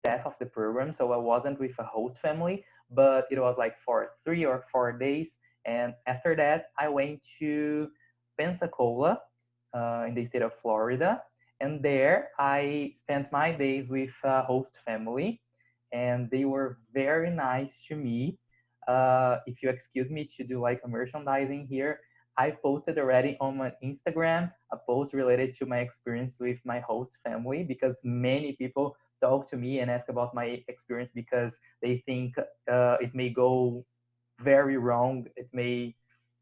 staff of the program, so I wasn't with a host family, but it was like for 3 or 4 days. And after that, I went to Pensacola, in the state of Florida, and there I spent my days with a host family, and they were very nice to me. If you excuse me to do like a merchandising here, I posted already on my Instagram a post related to my experience with my host family, because many people talk to me and ask about my experience because they think it may go very wrong. It may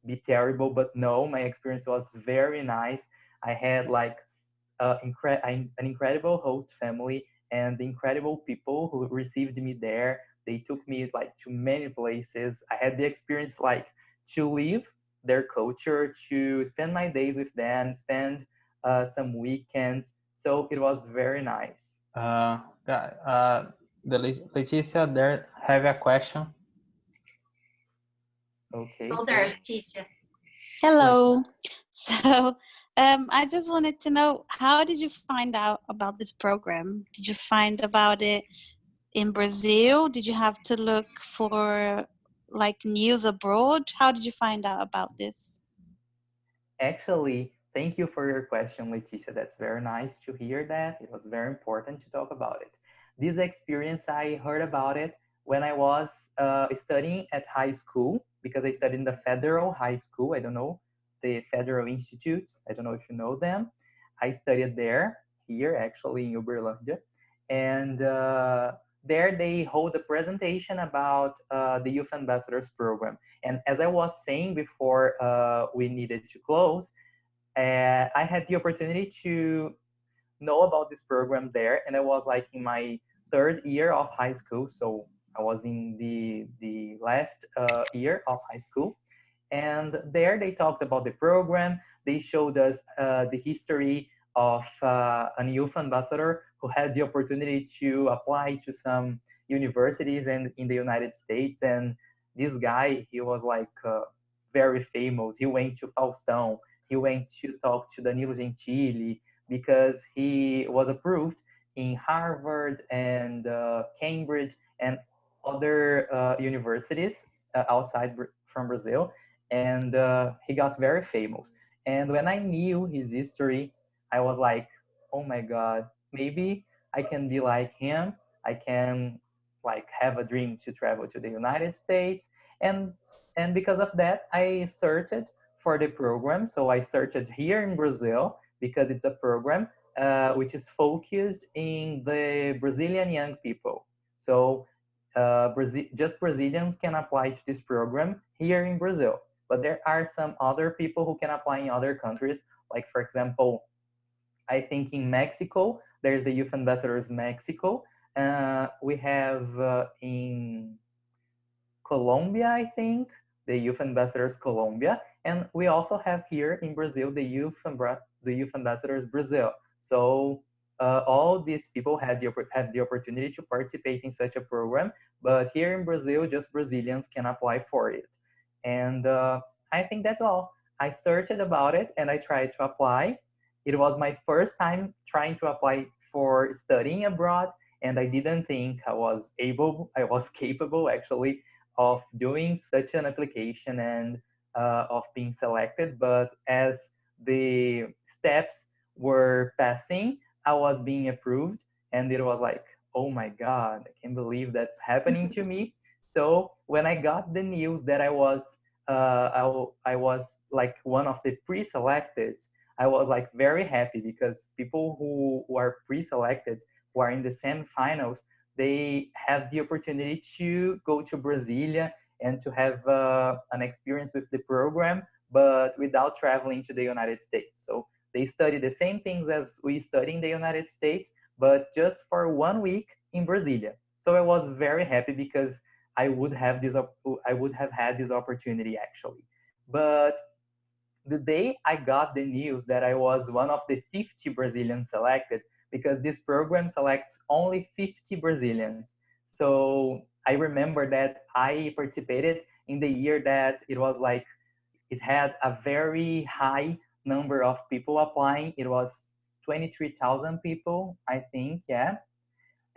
be terrible, but no, my experience was very nice. I had like an incredible host family and incredible people who received me there. They took me like to many places. I had the experience like to live their culture, to spend my days with them, spend some weekends. So it was very nice. Uh, Leticia, there have a question. Okay, Hello there, so Leticia. Hello. So, I just wanted to know, how did you find out about this program? Did you find about it in Brazil? Did you have to look for like news abroad? How did you find out about this? actually, thank you for your question, Leticia. That's very nice to hear that. It was very important to talk about it. This experience, I heard about it when I was studying at high school, because I studied in the Federal High School. I don't know, the Federal Institutes. I don't know if you know them. I studied there, here actually in Uberlândia. And there they hold a presentation about the Youth Ambassadors Program. And as I was saying before we needed to close, I had the opportunity to know about this program there, and I was like in my third year of high school, so I was in the last year of high school, and there they talked about the program. They showed us the history of a youth ambassador who had the opportunity to apply to some universities and in the United States. And this guy, he was like very famous. He went to Faustão. He went to talk to Danilo Gentili because he was approved in Harvard and Cambridge and other universities outside from Brazil, and he got very famous. And when I knew his history, I was like, oh my God, maybe I can be like him. I can like have a dream to travel to the United States. And and because of that, I searched for the program. So I searched here in Brazil because it's a program which is focused in the Brazilian young people. So just Brazilians can apply to this program here in Brazil. But there are some other people who can apply in other countries. Like, for example, I think in Mexico, there's the Youth Ambassadors Mexico. We have in Colombia, I think, the Youth Ambassadors Colombia. And we also have here in Brazil the Youth Ambassadors Brazil. So all these people have the opportunity to participate in such a program, but here in Brazil, just Brazilians can apply for it. And I think that's all. I searched about it and I tried to apply. It was my first time trying to apply for studying abroad, and I didn't think I was capable actually of doing such an application and of being selected. But as the steps were passing, I was being approved, and it was like, oh my God, I can't believe that's happening to me. So when I got the news that I was like one of the pre-selected, I was like very happy, because people who are pre-selected, who are in the semifinals, they have the opportunity to go to Brasilia and to have an experience with the program, but without traveling to the United States. So they study the same things as we study in the United States, but just for 1 week in Brasilia. So I was very happy because I would have had this opportunity actually. But the day I got the news that I was one of the 50 Brazilians selected, because this program selects only 50 Brazilians. So I remember that I participated in the year that it was like, it had a very high number of people applying. It was 23,000 people, I think, yeah.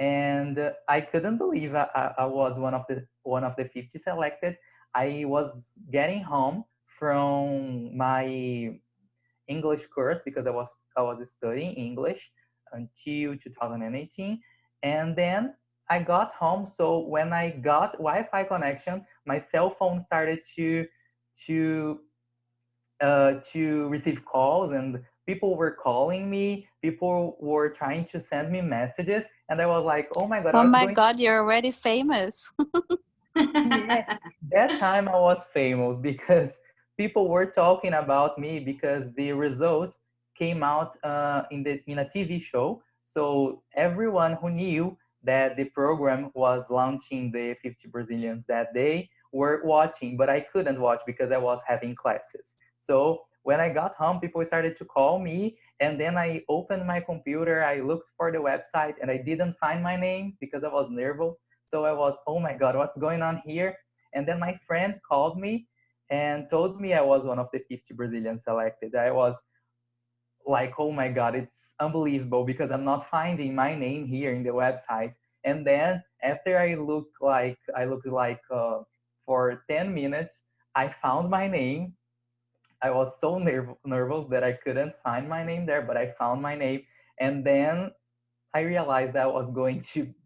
and I couldn't believe I was one of the 50 selected. I was getting home from my English course because I was studying English until 2018, and then I got home. So when I got Wi-Fi connection, my cell phone started to to receive calls, and people were calling me. People were trying to send me messages, and I was like, "Oh my god, Oh what's my going?" God, you're already famous. Yeah, that time I was famous because people were talking about me because the results came out in a TV show. So everyone who knew that the program was launching the 50 Brazilians that day were watching, but I couldn't watch because I was having classes. So when I got home, people started to call me, and then I opened my computer, I looked for the website, and I didn't find my name because I was nervous. So I was, oh my God, what's going on here? And then my friend called me and told me I was one of the 50 Brazilians selected. I was like, oh my God, it's unbelievable because I'm not finding my name here in the website. And then after I looked like for 10 minutes, I found my name. I was so nervous that I couldn't find my name there, but I found my name. And then I realized I was going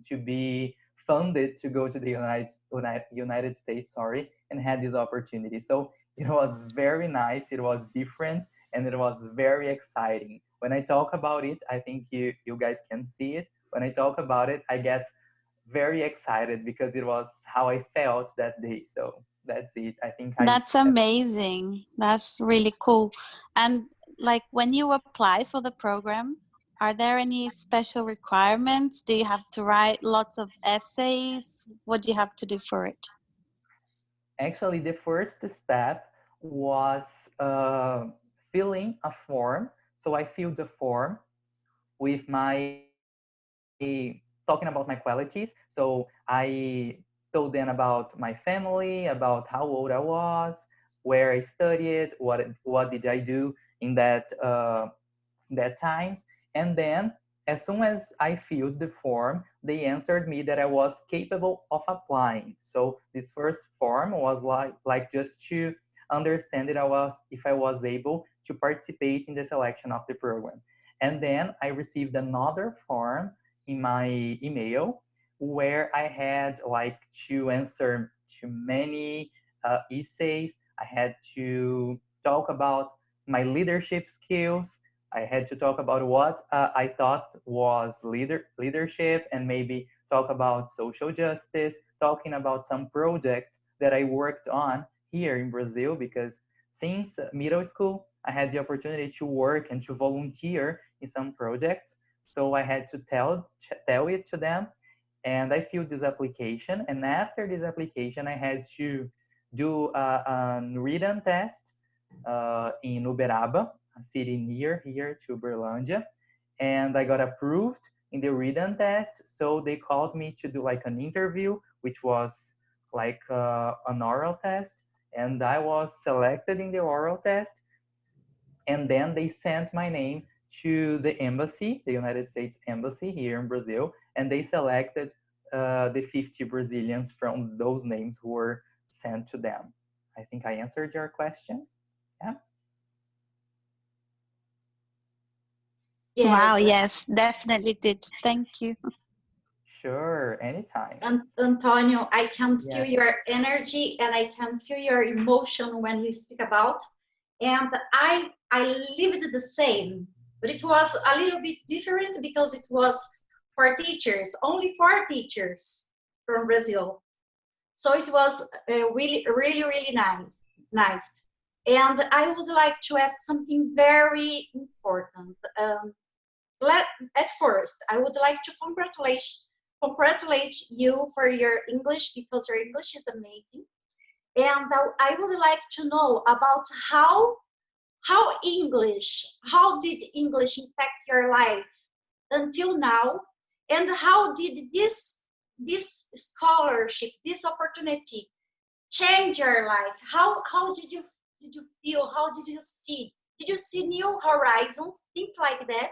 to be funded to go to the United States, sorry, and had this opportunity. So it was very nice. It was different, and it was very exciting. When I talk about it, I think you guys can see it. When I talk about it, I get very excited because it was how I felt that day. So that's it. I think I That's amazing. That's really cool. And like when you apply for the program, are there any special requirements? Do you have to write lots of essays? What do you have to do for it? actually the first step was filling a form. So I filled the form with my talking about my qualities. So I told them about my family, about how old I was, where I studied, what did I do in that times. And then as soon as I filled the form, they answered me that I was capable of applying. So this first form was like just to understand that I was able to participate in the selection of the program. And then I received another form in my email where I had like to answer to many essays. I had to talk about my leadership skills. I had to talk about what I thought was leadership, and maybe talk about social justice, talking about some projects that I worked on here in Brazil, because since middle school, I had the opportunity to work and to volunteer in some projects. So I had to tell it to them, and I filled this application. And after this application, I had to do a written test in Uberaba, a city near here to Berlândia, and I got approved in the written test. So they called me to do like an interview, which was like an oral test, and I was selected in the oral test. And then they sent my name to the embassy, the United States Embassy here in Brazil, and they selected the 50 Brazilians from those names who were sent to them. I think I answered your question. Yeah. Wow, Yes, yes, definitely did. Thank you. Sure, anytime. Antonio, I can feel Yes. your energy and I can feel your emotion when you speak about. And I lived the same, but it was a little bit different because it was for teachers, only for teachers from Brazil. So it was really nice. And I would like to ask something very important. At first, I would like to congratulate you for your English because your English is amazing. And I would like to know about how did English impact your life until now, and how did this scholarship, this opportunity, change your life? How did you feel? How did you see? Did you see new horizons, things like that?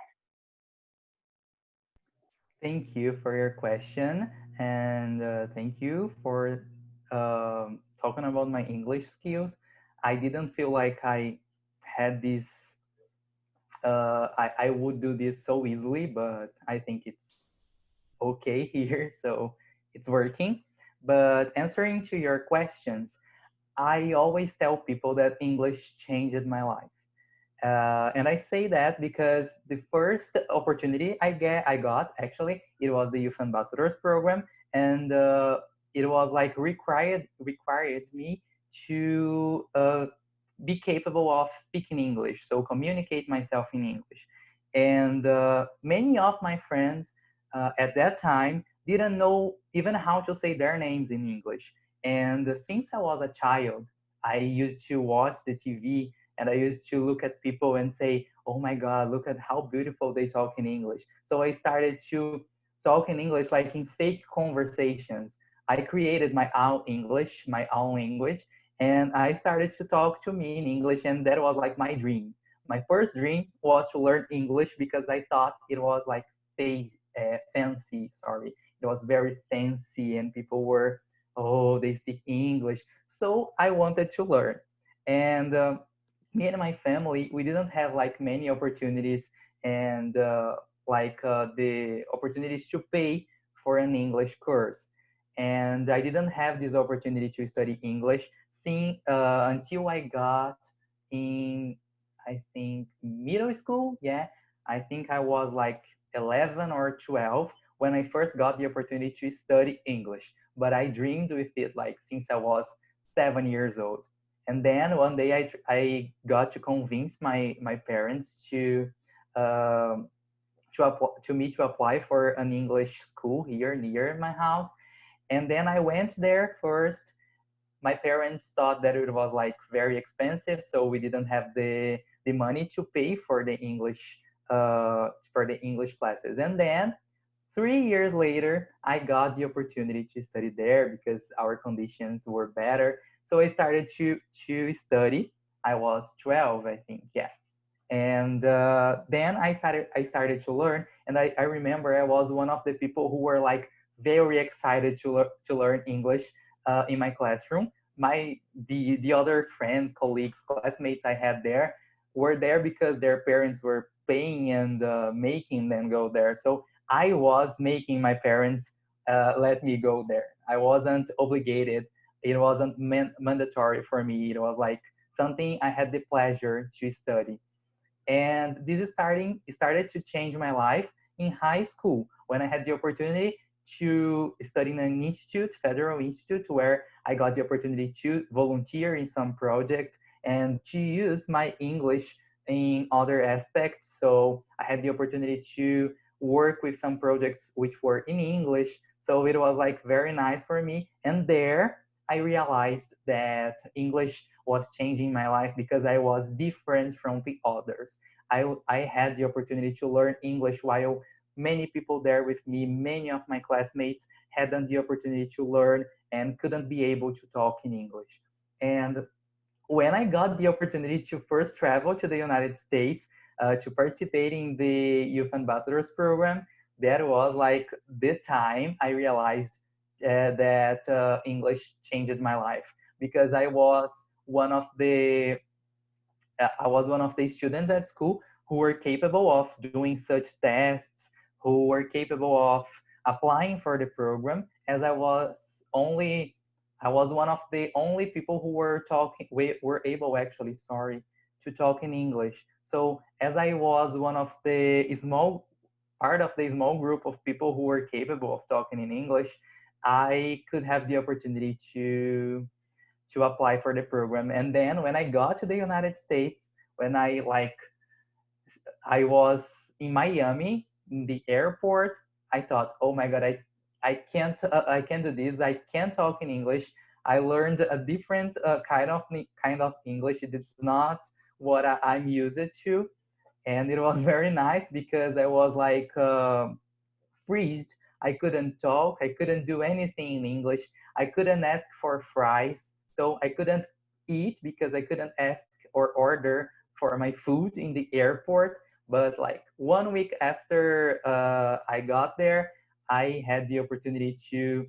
Thank you for your question, and thank you for talking about my English skills. I didn't feel like I had this, I would do this so easily, but I think it's okay here, so it's working. But answering to your questions, I always tell people that English changed my life. And I say that because the first opportunity I got actually, it was the Youth Ambassadors program, and it was like required me to be capable of speaking English, so communicate myself in English. And many of my friends at that time didn't know even how to say their names in English. And since I was a child, I used to watch the TV and I used to look at people and say, "Oh my God, look at how beautiful they talk in English." So I started to talk in English like in fake conversations. I created my own English, my own language, and I started to talk to me in English, and that was like my dream. My first dream was to learn English because I thought it was like fancy. Sorry, it was very fancy, and people were, oh, they speak English. So I wanted to learn, and me and my family, we didn't have like many opportunities and the opportunities to pay for an English course. And I didn't have this opportunity to study English until I got in, I think, middle school. Yeah, I think I was like 11 or 12 when I first got the opportunity to study English. But I dreamed with it like since I was 7 years old. And then one day I got to convince my parents um, to me to apply for an English school here near my house. And then I went there first. My parents thought that it was like very expensive, so we didn't have the money to pay for the English classes. And then 3 years later, I got the opportunity to study there because our conditions were better. So I started to study. I was 12, I think, yeah. And then I started to learn, and I remember I was one of the people who were like very excited to learn English in my classroom. The other friends, colleagues, classmates I had there were there because their parents were paying and making them go there. So I was making my parents let me go there. I wasn't obligated. It wasn't mandatory for me. It was like something I had the pleasure to study. And this is started to change my life in high school when I had the opportunity to study in an institute, federal institute, where I got the opportunity to volunteer in some project and to use my English in other aspects. So I had the opportunity to work with some projects which were in English. So it was like very nice for me. And there I realized that English was changing my life because I was different from the others. I had the opportunity to learn English while many people there with me, many of my classmates hadn't the opportunity to learn and couldn't be able to talk in English. And when I got the opportunity to first travel to the United States to participate in the Youth Ambassadors program, that was like the time I realized that English changed my life because I was one of the students at school who were capable of doing such tests, who were capable of applying for the program, as I was one of the only people who we were able actually, sorry, to talk in English. So as I was one of the small part of the small group of people who were capable of talking in English, I could have the opportunity to apply for the program. And then when I got to the United States, when I was in Miami in the airport, I thought, oh my God, I can't do this. I can't talk in English. I learned a different kind of English. It is not what I'm used to, and it was very nice because I was like freezed. I couldn't talk. I couldn't do anything in English. I couldn't ask for fries. So I couldn't eat because I couldn't ask or order for my food in the airport. But like 1 week after I got there, I had the opportunity to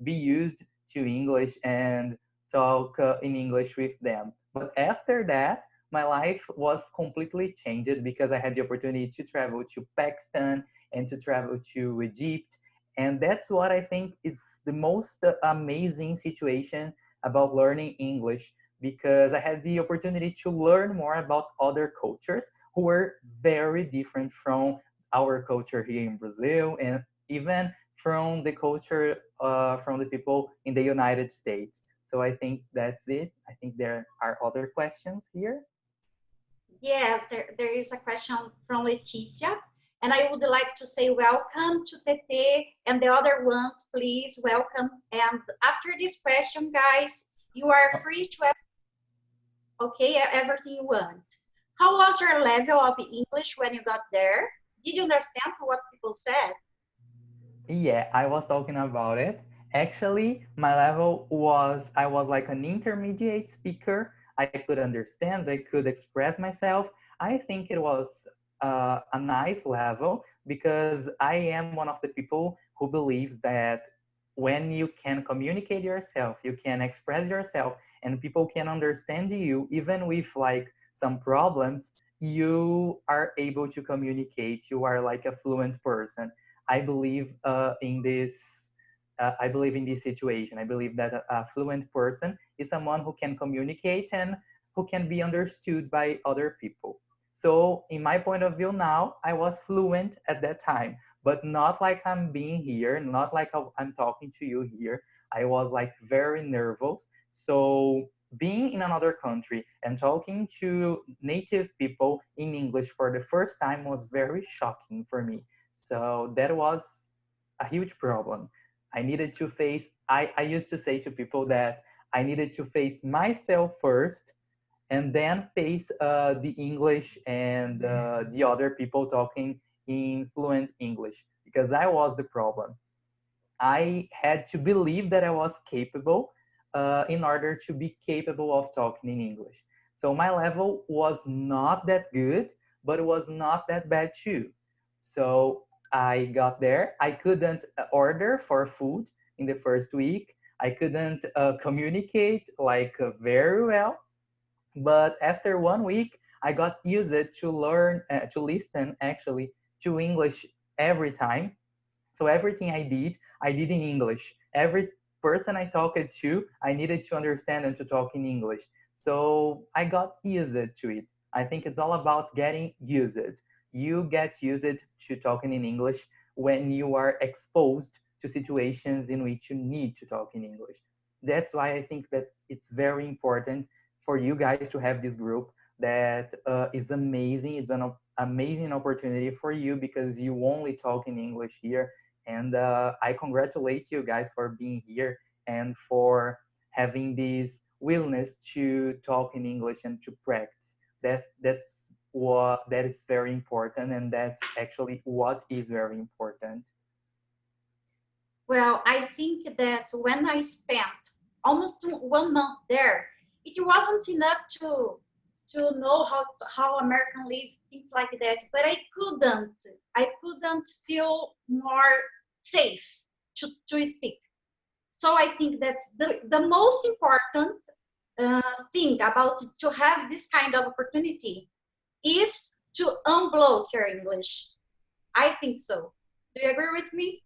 be used to English and talk in English with them. But after that, my life was completely changed because I had the opportunity to travel to Pakistan and to travel to Egypt. And that's what I think is the most amazing situation about learning English, because I had the opportunity to learn more about other cultures who were very different from our culture here in Brazil, and even from the culture from the people in the United States. So I think that's it. I think there are other questions here. Yes, there is a question from Leticia. And I would like to say welcome to Tete and the other ones, please welcome. And after this question, guys, you are free to ask, okay, everything you want. How was your level of English when you got there? Did you understand what people said? Yeah, I was talking about it. Actually, my level was, I was like an intermediate speaker. I could understand, I could express myself. I think it was a nice level because I am one of the people who believes that when you can communicate yourself, you can express yourself, and people can understand you, even with like some problems, you are able to communicate. You are like a fluent person. I believe in this. I believe in this situation. I believe that a fluent person is someone who can communicate and who can be understood by other people. So, in my point of view now, I was fluent at that time, but not like I'm being here, not like I'm talking to you here. I was like very nervous. So, being in another country and talking to native people in English for the first time was very shocking for me. So that was a huge problem. I needed to face, I used to say to people that I needed to face myself first and then face the English and the other people talking in fluent English, because I was the problem. I had to believe that I was capable in order to be capable of talking in English. So my level was not that good, but it was not that bad too. So I got there. I couldn't order for food in the first week. I couldn't communicate like very well. But after 1 week, I got used to learn to listen actually to English every time. So everything I did in English. Every person I talked to, I needed to understand and to talk in English. So I got used to it. I think it's all about getting used. You get used to talking in English when you are exposed to situations in which you need to talk in English. That's why I think that it's very important for you guys to have this group that is amazing. It's an amazing opportunity for you because you only talk in English here, and I congratulate you guys for being here and for having this willingness to talk in English and to practice. That's what that is very important, and that's actually what is very important. Well, I think that when I spent almost 1 month there, it wasn't enough to know how American live, things like that. But I couldn't feel more safe to speak. So I think that's the most important thing about to have this kind of opportunity is to unblock your English. I think so. Do you agree with me?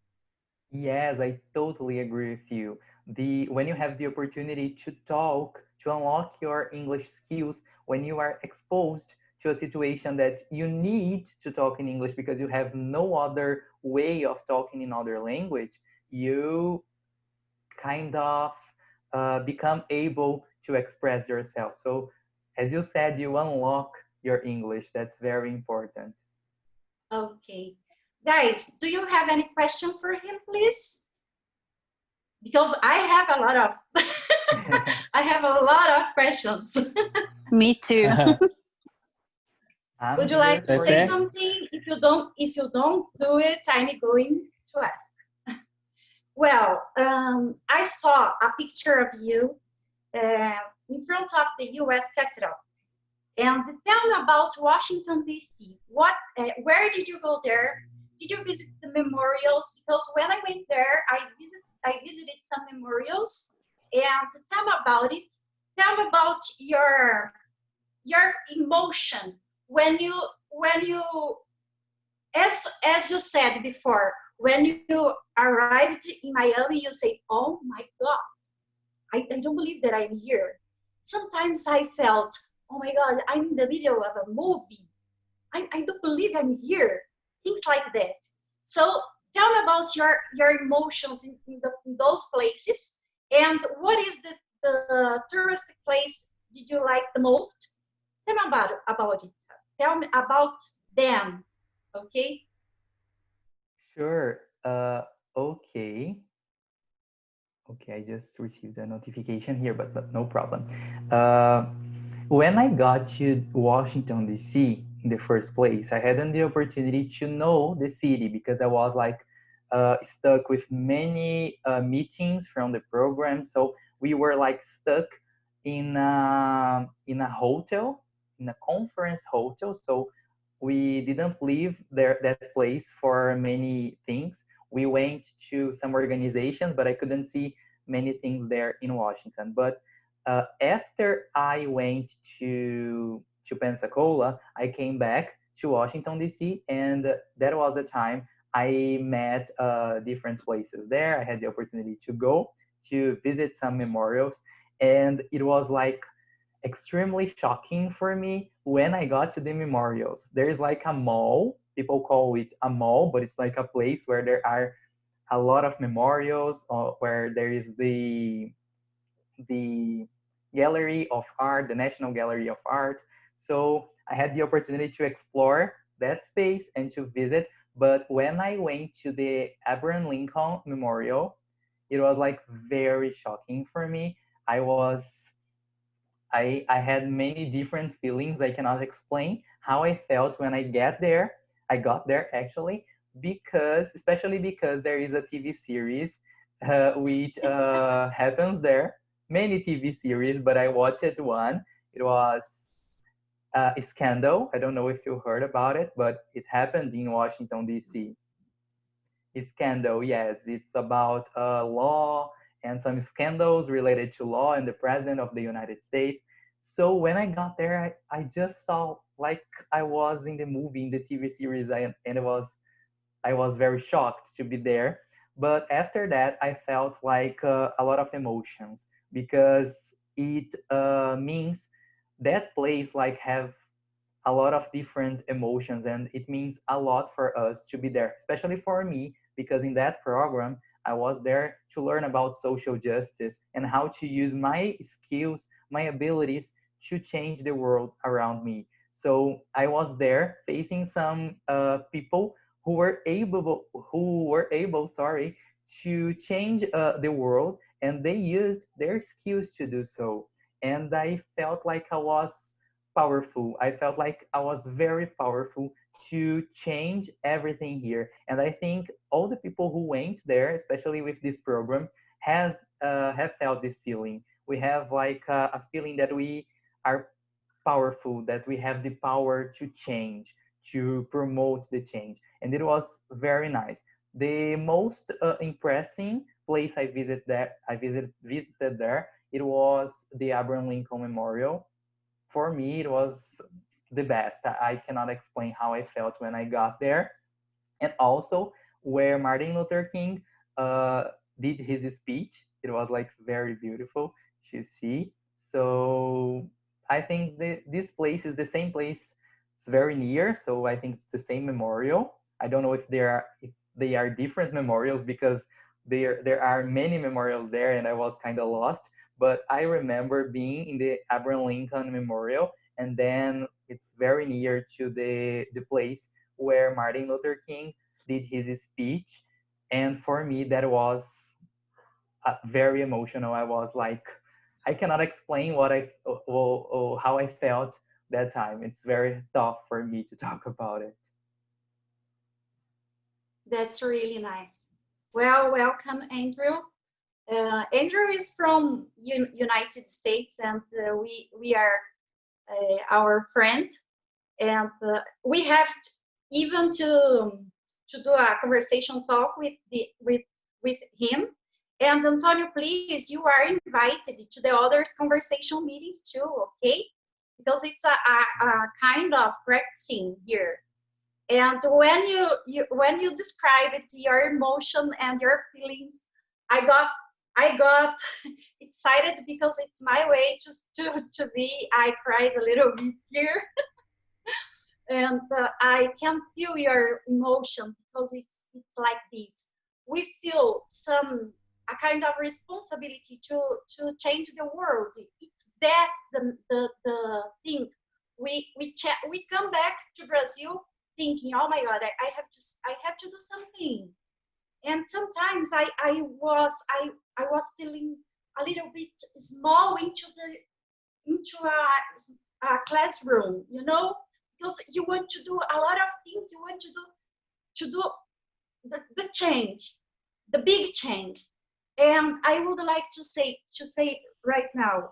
Yes, I totally agree with you. The when you have the opportunity to talk, to unlock your English skills, when you are exposed to a situation that you need to talk in English because you have no other way of talking in other language, you kind of become able to express yourself. So, as you said, you unlock your English. That's very important. Okay. Guys, do you have any question for him, please? Because I have a lot of I have a lot of questions. Me too. I'm Would you here like to for say you. Tete? something? If you don't do it, I'm going to ask. Well, I saw a picture of you uh, in front of the U.S. Capitol. And tell me about Washington, D.C. Where did you go there? Did you visit the memorials? Because when I went there, I visited some memorials. And tell me about it. Tell me about your emotion when you as you said before, when you arrived in Miami, you say, "Oh my God, I don't believe that I'm here." Sometimes I felt, "Oh my God, I'm in the middle of a movie. I don't believe I'm here." Things like that. So tell me about your emotions in those places, and what is the touristic place did you like the most? Tell me about it. Tell me about them. Okay. Sure. Okay. Okay, I just received a notification here, but no problem. Uh, when I got to Washington, D.C. in the first place, I hadn't the opportunity to know the city because I was like stuck with many meetings from the program. So we were like stuck in a hotel, in a conference hotel. So we didn't leave that place for many things. We went to some organizations, but I couldn't see many things there in Washington. But after I went to Pensacola, I came back to Washington D.C. and that was the time I met different places there. I had the opportunity to go to visit some memorials, and it was like extremely shocking for me when I got to the memorials. There is like a mall. People call it a mall, but it's like a place where there are a lot of memorials, where there is the Gallery of Art, the National Gallery of Art. So I had the opportunity to explore that space and to visit. But when I went to the Abraham Lincoln Memorial, it was like very shocking for me. I was I had many different feelings. I cannot explain how I felt when I get there. I got there actually because, especially because there is a TV series which happens there. Many TV series, but I watched one. It was Scandal. I don't know if you heard about it, but it happened in Washington D.C. Scandal, yes, it's about law and some scandals related to law and the president of the United States. So when I got there, I just saw like I was in the movie, in the TV series, and I was very shocked to be there. But after that, I felt like a lot of emotions because it means that place like have a lot of different emotions, and it means a lot for us to be there, especially for me, because in that program I was there to learn about social justice and how to use my skills, my abilities to change the world around me. So I was there facing some people who were able, sorry, to change the world, and they used their skills to do so. And I felt like I was powerful. I felt like I was very powerful to change everything here. And I think all the people who went there, especially with this program, have felt this feeling. We have like a feeling that we are powerful, that we have the power to change, to promote the change. And it was very nice. The most impressing place I visited there, it was the Abraham Lincoln Memorial. For me, it was the best. I cannot explain how I felt when I got there. And also where Martin Luther King uh, did his speech. It was like very beautiful to see. So I think this place is the same place. It's very near, so I think it's the same memorial. I don't know if they are different memorials because there are many memorials there, and I was kind of lost. But I remember being in the Abraham Lincoln Memorial, and then it's very near to the place where Martin Luther King did his speech. And for me, that was very emotional. I was like, I cannot explain or how I felt that time. It's very tough for me to talk about it. That's really nice. Well, welcome, Andrew. Andrew is from United States, and we are our friend, and we have even to do a conversation talk with him. And Antonio, please, you are invited to the others conversation meetings too, okay? Because it's a kind of practicing here. And when you describe it, your emotion and your feelings, I got excited because it's my way just to be. I cried a little bit here, and I can feel your emotion because it's like this. We feel a kind of responsibility to change the world. It's that the thing. We come back to Brazil thinking, oh my God, I have to do something. And sometimes I was feeling a little bit small into a classroom, you know, because you want to do a lot of things. You want to do the change, the big change. And I would like to say right now,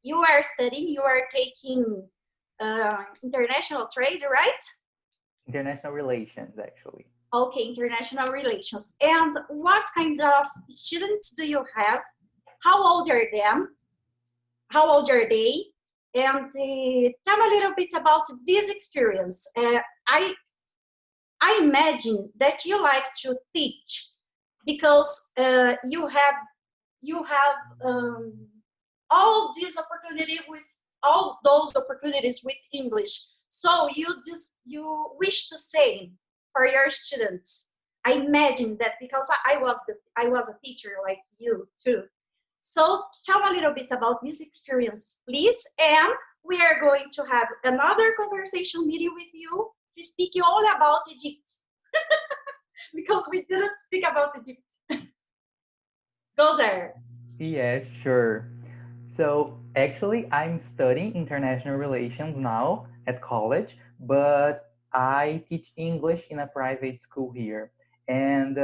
you are studying, you are taking international trade, right? International relations, actually. Okay, international relations. And what kind of students do you have? How old are them? How old are they? And tell me a little bit about this experience. I imagine that you like to teach because you have all these opportunity with all those opportunities with English. So you wish the same for your students. I imagine that because I was a teacher like you too. So tell a little bit about this experience, please. And we are going to have another conversation meeting with you to speak all about Egypt. Because we didn't speak about Egypt. Go there. Yeah, sure. So actually, I'm studying international relations now at college, but I teach English in a private school here. And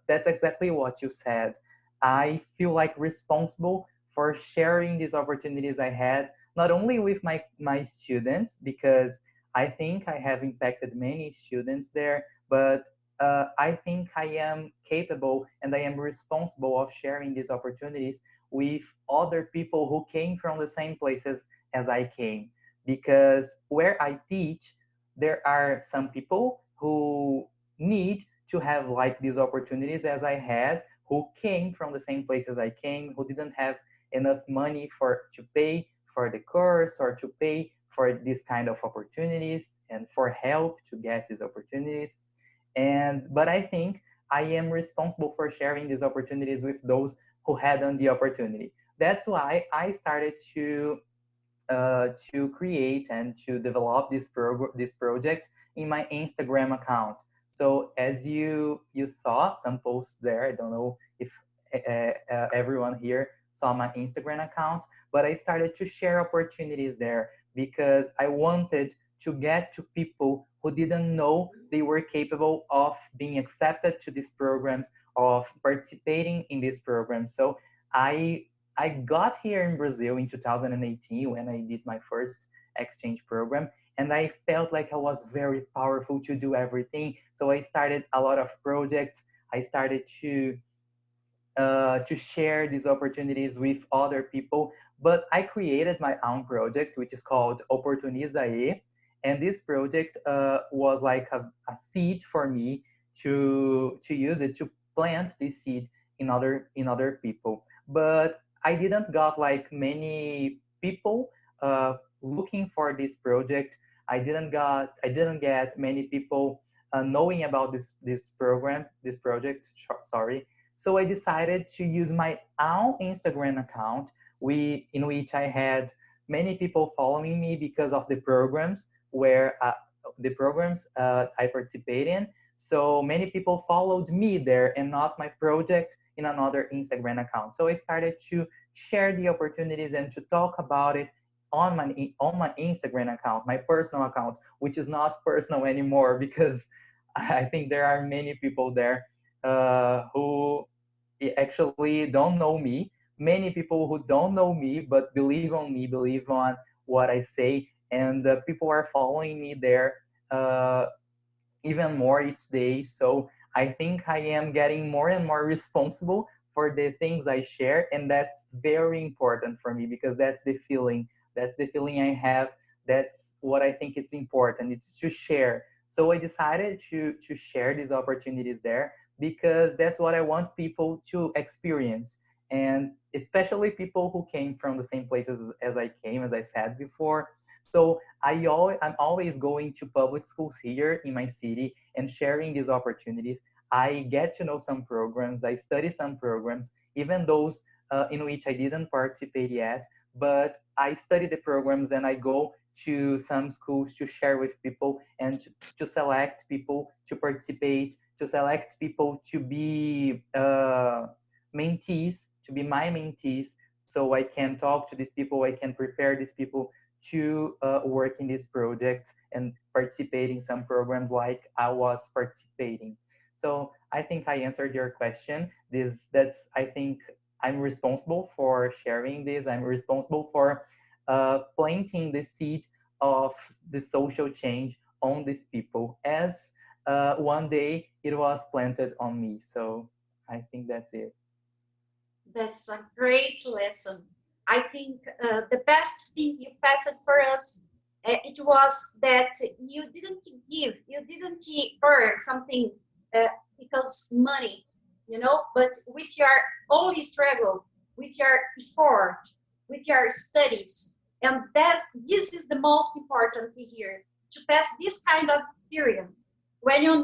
that's exactly what you said. I feel like responsible for sharing these opportunities I had, not only with my students, because I think I have impacted many students there, but I think I am capable and I am responsible of sharing these opportunities with other people who came from the same places as I came. Because where I teach, there are some people who need to have like these opportunities as I had, who came from the same places I came, who didn't have enough money to pay for the course or to pay for this kind of opportunities and for help to get these opportunities. But I think I am responsible for sharing these opportunities with those who hadn't the opportunity. That's why I started to create and to develop this project in my Instagram account. So as you saw some posts there, I don't know if everyone here saw my Instagram account, but I started to share opportunities there because I wanted to get to people who didn't know they were capable of being accepted to these programs, of participating in these programs. So I I got here in Brazil in 2018 when I did my first exchange program, and I felt like I was very powerful to do everything. So I started a lot of projects. I started to share these opportunities with other people. But I created my own project, which is called Oportuniza E. And this project was like a seed for me to use it to plant this seed in other people. But I didn't got like many people looking for this project. I didn't get many people knowing about this project. Sorry, so I decided to use my own Instagram account, in which I had many people following me because of the programs I participate in. So many people followed me there and not my project in another Instagram account. So I started to share the opportunities and to talk about it on my Instagram account, my personal account, which is not personal anymore because I think there are many people there who actually don't know me. Many people who don't know me but believe on me, believe on what I say, and people are following me there uh, even more each day. So I think I am getting more and more responsible for the things I share, and that's very important for me because that's the feeling. That's the feeling I have. That's what I think it's important. It's to share. So I decided to share these opportunities there because that's what I want people to experience, and especially people who came from the same places as I came, as I said before. So I'm always going to public schools here in my city and sharing these opportunities. I get to know some programs, I study some programs, even those in which I didn't participate yet, but I study the programs and I go to some schools to share with people and to select people to participate, to select people to be mentees, to be my mentees, so I can talk to these people, I can prepare these people to work in these projects and participate in some programs like I was participating. So I think I answered your question. That's I think I'm responsible for sharing this. I'm responsible for planting the seed of the social change on these people as one day it was planted on me. So I think that's it. That's a great lesson. I think the best thing you passed for us, it was that you didn't earn something uh, because money, but with your own struggle, with your effort, with your studies, and that this is the most important here to pass this kind of experience. When you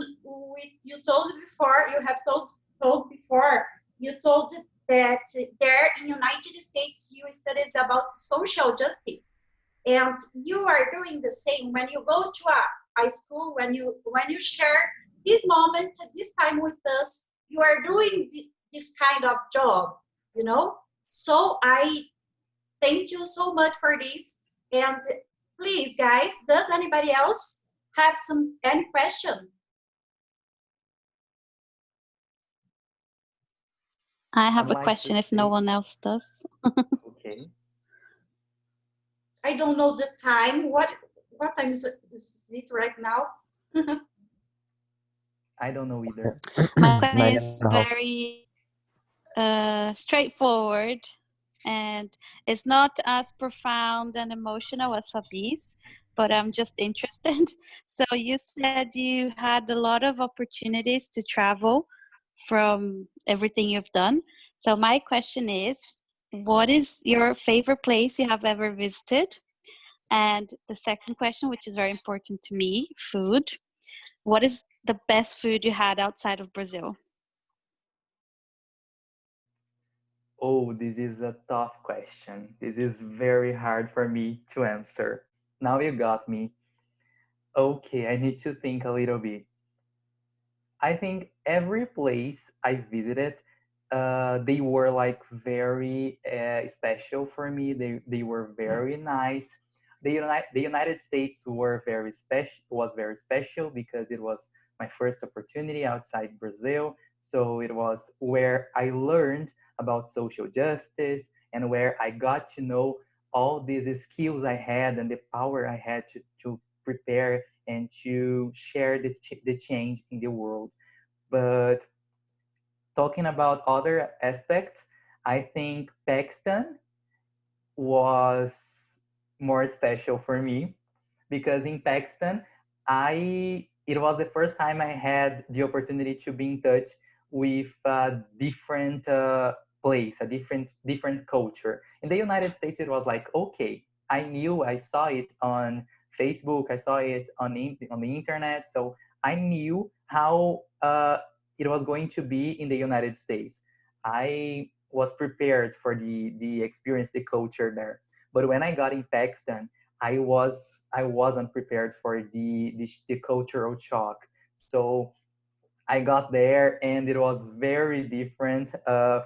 told before, you have told before, you told that there in United States you studied about social justice, and you are doing the same when you go to a school, when you share this moment, this time with us, you are doing this kind of job, you know. So I thank you so much for this. And please, guys, does anybody else have any question? I I'd have a like to question if no say, one else does. okay, I don't know the time. What time is it right now? I don't know either. My question is 9:30. very straightforward, and it's not as profound and emotional as Fabi's, but I'm just interested. So you said you had a lot of opportunities to travel from everything you've done. So my question is, what is your favorite place you have ever visited? And the second question, which is very important to me, food. What is the best food you had outside of Brazil? Oh, this is a tough question. This is very hard for me to answer. Now you got me. Okay, I need to think a little bit. I think every place I visited, they were like very special for me. They were very nice. The United States were very special, was very special because it was my first opportunity outside Brazil. So it was where I learned about social justice and where I got to know all these skills I had and the power I had to prepare and to share the change in the world. But talking about other aspects, I think Pakistan was more special for me because in Pakistan, I it was the first time I had the opportunity to be in touch with a different place, a different culture. In the United States, it was like okay, I saw it on Facebook, I saw it on the internet, so I knew how it was going to be in the United States. I was prepared for the experience, the culture there. But when I got in Pakistan, I wasn't prepared for the cultural shock. So I got there and it was very different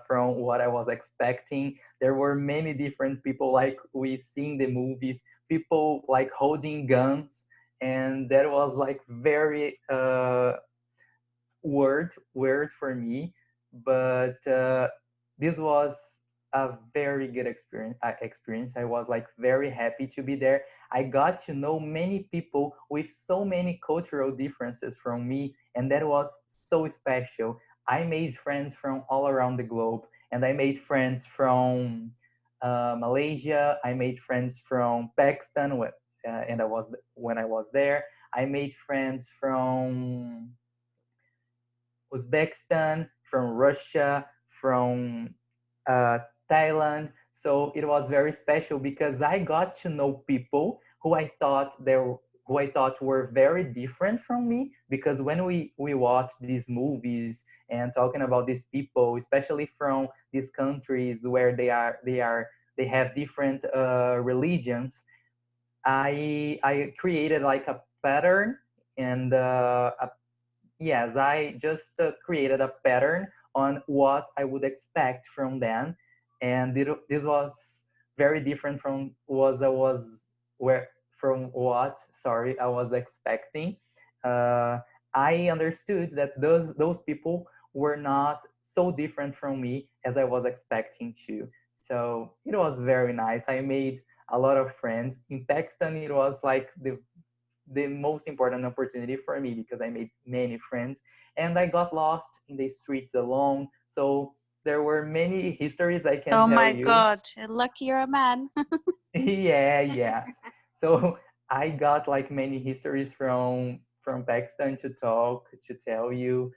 from what I was expecting. There were many different people like we see in the movies, people like holding guns, and that was like very weird for me. But this was a very good experience. I was like very happy to be there. I got to know many people with so many cultural differences from me, and that was so special. I made friends from all around the globe, and I made friends from Malaysia. I made friends from Pakistan, and when I was there. I made friends from Uzbekistan, from Russia, from uh, Thailand. So it was very special because I got to know people who I thought were very different from me. Because when we watch these movies and talking about these people, especially from these countries where they have different religions, I created like a pattern and yes, I just created a pattern on what I would expect from them, and this was very different from was I was where from what sorry I was expecting. Uh, I understood that those people were not so different from me as I was expecting to. So it was very nice. I made a lot of friends in Pakistan. It was like the most important opportunity for me because I made many friends and I got lost in the streets alone. So there were many histories I can Oh tell my you. God, lucky you're a man. Yeah, yeah. So I got like many histories from Pakistan to talk to tell you.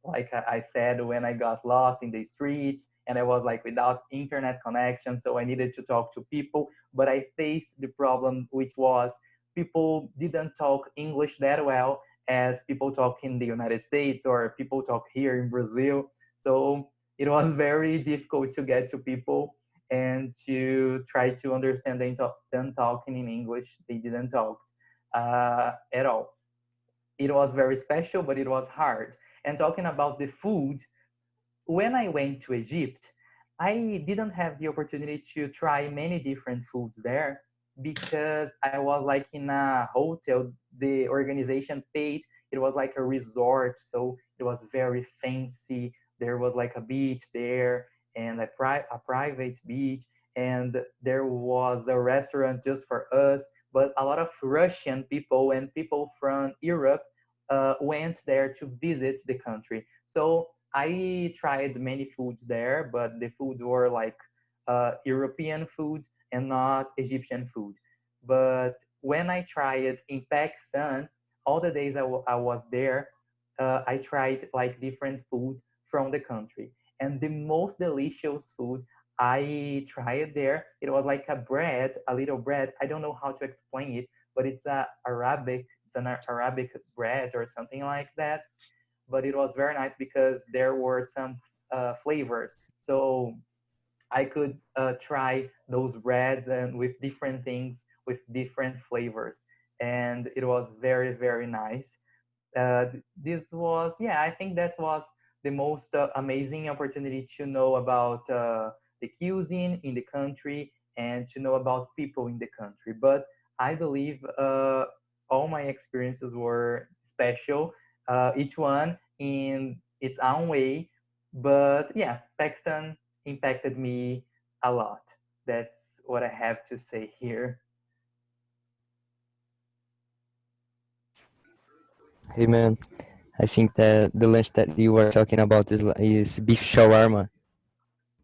Like I said, when I got lost in the streets and I was like without internet connection, so I needed to talk to people. But I faced the problem, which was people didn't talk English that well as people talk in the United States or people talk here in Brazil. So it was very difficult to get to people and to try to understand them talking in English. They didn't talk at all. It was very special, but it was hard. And talking about the food, when I went to Egypt, I didn't have the opportunity to try many different foods there because I was like in a hotel. The organization paid. It was like a resort, so it was very fancy. There was like a beach there and a private beach, and there was a restaurant just for us. But a lot of Russian people and people from Europe went there to visit the country. So I tried many foods there, but the foods were like European foods and not Egyptian food. But when I tried in Pakistan, all the days I was there, I tried like different food from the country. And the most delicious food I tried there, it was like a bread, a little bread. I don't know how to explain it, but it's an Arabic bread or something like that, but it was very nice because there were some flavors. So I could try those breads and with different things with different flavors, and it was very very nice. This was yeah, I think that was the most amazing opportunity to know about the cuisine in the country and to know about people in the country. But I believe all my experiences were special, each one in its own way. But yeah, Pakistan impacted me a lot. That's what I have to say here. Hey man, I think that the lunch that you were talking about is beef shawarma.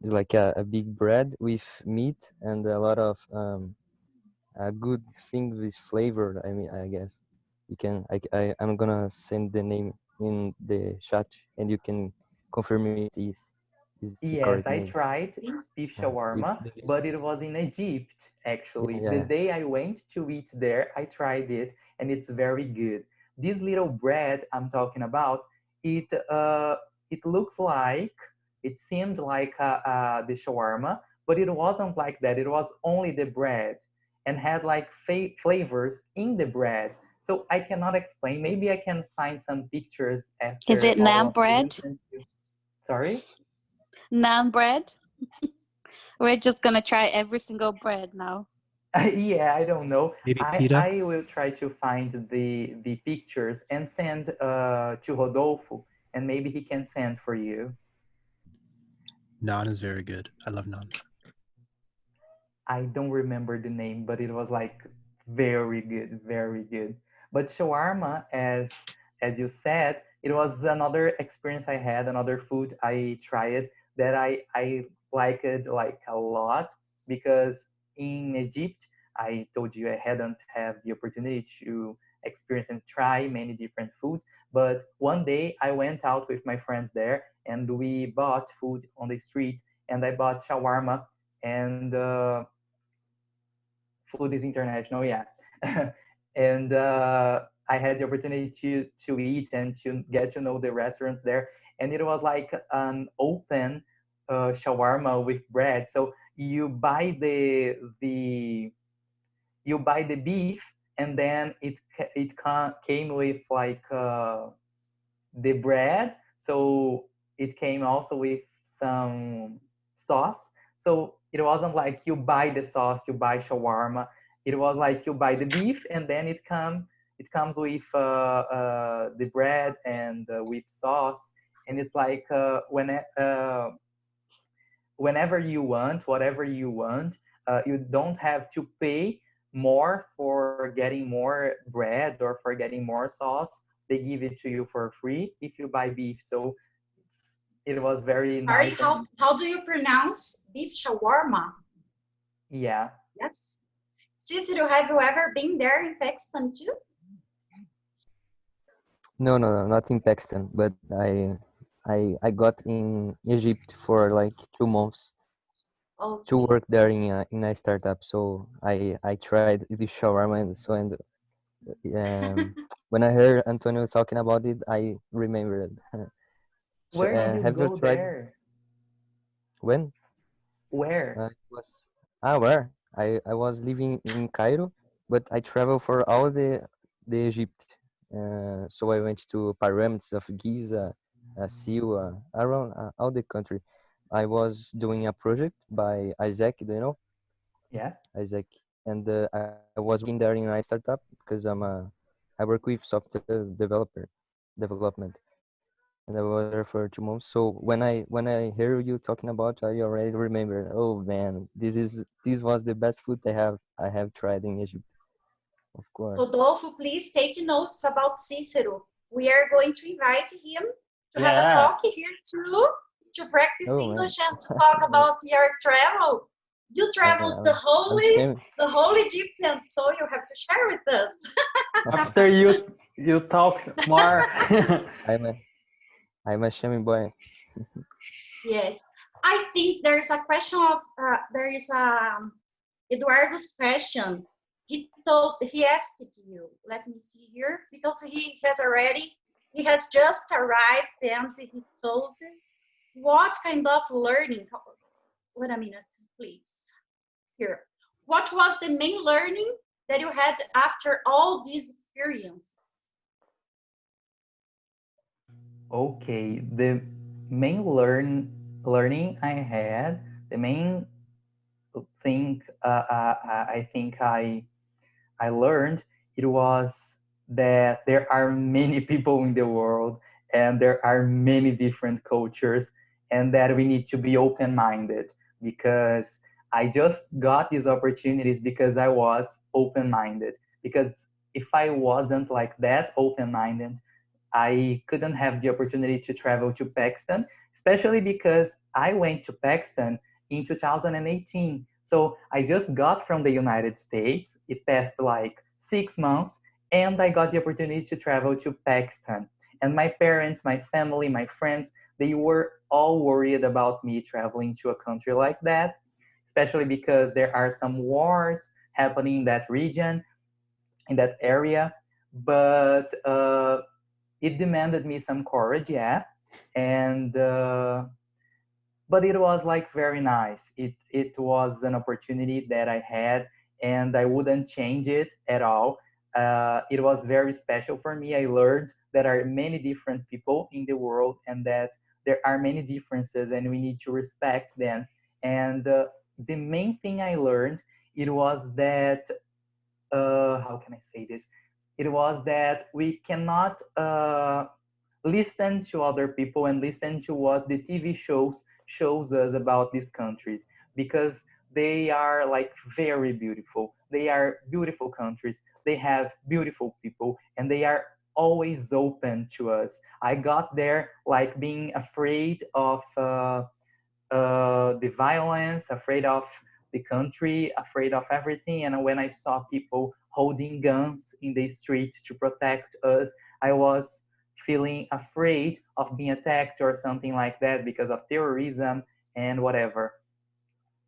It's like a big bread with meat and a lot of a good thing with flavor. I mean, I guess you can. I'm gonna send the name in the chat, and you can confirm me is the Yes, correct I name. tried beef It's shawarma, but it delicious. was in Egypt Yeah, actually. The yeah. day I went to eat there, I tried it and it's very good. This little bread I'm talking about, it it looks like it seemed like the shawarma, but it wasn't like that. It was only the bread and had like flavors in the bread. So I cannot explain. Maybe I can find some pictures Is after it all naan of this. bread? Sorry? Naan bread? We're just gonna try every single bread now. Yeah, I don't know. Maybe pita? I will try to find the pictures and send to Rodolfo, and maybe he can send for you. Naan is very good. I love naan. I don't remember the name, but it was like very good, very good. But shawarma, as you said, it was another experience I had, another food I tried that I liked it like a lot because in Egypt, I told you I hadn't had the opportunity to experience and try many different foods. But one day I went out with my friends there and we bought food on the street and I bought shawarma and food is international, yeah. And I had the opportunity to eat and to get to know the restaurants there, and it was like an open shawarma with bread. So you buy the beef, and then came with like the bread. So it came also with some sauce. So it wasn't like you buy the sauce, you buy shawarma. It was like you buy the beef and then it comes with the bread and with sauce. And it's like whenever you want, whatever you want, you don't have to pay more for getting more bread or for getting more sauce. They give it to you for free if you buy beef. So it was very Sorry, nice and how do you pronounce beef shawarma? yeah. Yes. Cicero, have you ever been there in Pakistan too? No, no, no, not in Pakistan, but I got in Egypt for like 2 months to Okay. work there in a startup. So I tried the shawarma and so and when I heard Antonio talking about it, I remembered. Where did you Have you go tried there? when? Where? It was where I was living in Cairo, but I traveled for all the Egypt. So I went to pyramids of Giza, Siwa, around all the country. I was doing a project by Isaac. Do you know Yeah. Isaac? And I was working there in a startup because I work with software development, and I was there for 2 months. So when I hear you talking about, I already remember. Oh man, this was the best food I have tried in Egypt, of course. Rodolfo, please take notes about Cicero. We are going to invite him to have a Yeah. talk here too, to practice Oh man, English and to talk about your travel. You traveled I'm shaming. the whole Egyptian, so you have to share with us. After you talk more. I'm a I'm a shaming boy. Yes, I think there is a question of there is Eduardo's question. He asked you. Let me see here because he has just arrived and he told what kind of learning. Wait a minute, please. Here, what was the main learning that you had after all these experiences? Okay. The main learning I had, the main thing I think I learned it was that there are many people in the world and there are many different cultures and that we need to be open-minded because I just got these opportunities because I was open-minded because if I wasn't like that open-minded I couldn't have the opportunity to travel to Pakistan, especially because I went to Pakistan in 2018. So I just got from the United States. It passed like 6 months, and I got the opportunity to travel to Pakistan. And my parents, my family, my friends, they were all worried about me traveling to a country like that, especially because there are some wars happening in that region, in that area. But it demanded me some courage, yeah, and but it was like very nice. It was an opportunity that I had, and I wouldn't change it at all. It was very special for me. I learned there are many different people in the world, and that there are many differences, and we need to respect them. And the main thing I learned it was that how can I say this? It was that we cannot listen to other people and listen to what the TV shows shows us about these countries, because they are like very beautiful. They are beautiful countries. They have beautiful people, and they are always open to us. I got there like being afraid of the violence, afraid of the country, afraid of everything. And when I saw people holding guns in the street to protect us, I was feeling afraid of being attacked or something like that because of terrorism and whatever.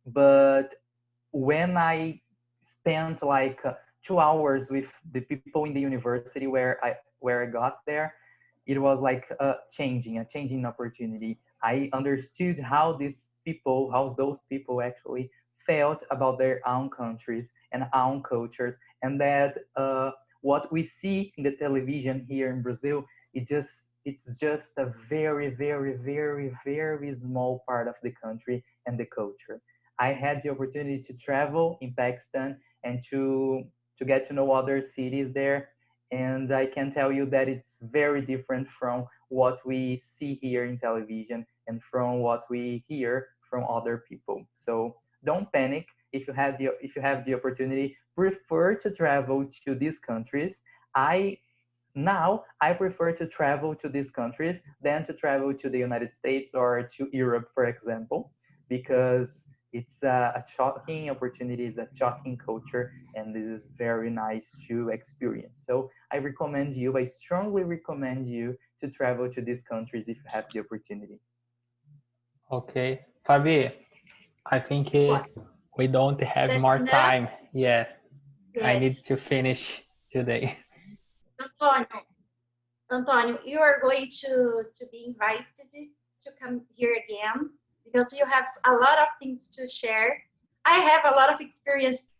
But when I spent like 2 hours with the people in the university where I got there, it was like a changing opportunity. I understood how those people actually felt about their own countries and own cultures, and that what we see in the television here in Brazil, it's just a very, very, very, very small part of the country and the culture. I had the opportunity to travel in Pakistan and to get to know other cities there, and I can tell you that it's very different from what we see here in television and from what we hear from other people. So don't panic if you have the opportunity. Prefer to travel to these countries. I Now I prefer to travel to these countries than to travel to the United States or to Europe, for example, because it's a shocking opportunity, it's a shocking culture, and this is very nice to experience. So I strongly recommend you to travel to these countries if you have the opportunity. Okay, Fabi, I think What? we don't have That's more enough? time. Yeah, I need Yes. to finish today. Antonio, Antonio, you are going to be invited to come here again because you have a lot of things to share. I have a lot of experience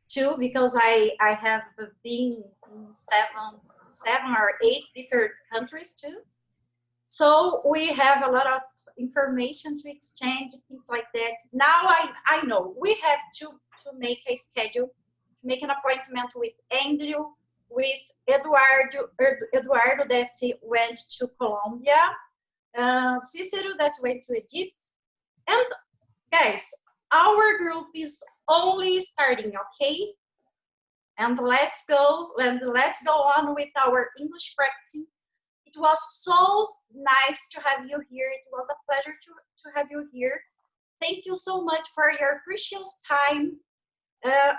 too because I have been in seven or eight different countries too. So we have a lot of information to exchange, things like that. Now I know we have to make a schedule, to make an appointment with Andrew, with Eduardo that went to Colombia, Cicero that went to Egypt. And guys, our group is only starting, okay? And let's go on with our English practicing. It was so nice to have you here. It was a pleasure to have you here. Thank you so much for your precious time.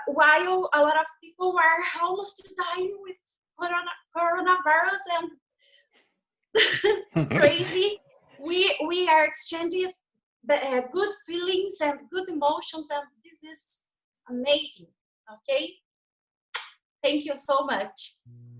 While a lot of people were almost dying with coronavirus and crazy, we are exchanging good feelings and good emotions, and this is amazing. Okay, thank you so much.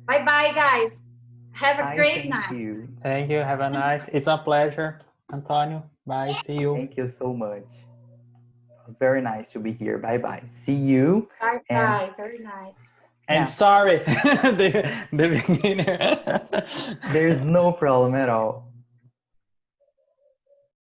Bye bye, guys. Have a I great thank night. you. Thank you. Have a nice. It's a pleasure, Antonio. Bye. See you. Thank you so much. It was very nice to be here. Bye bye. See you. Bye And bye. Very nice. And yeah, sorry, the beginner. there's no problem at all.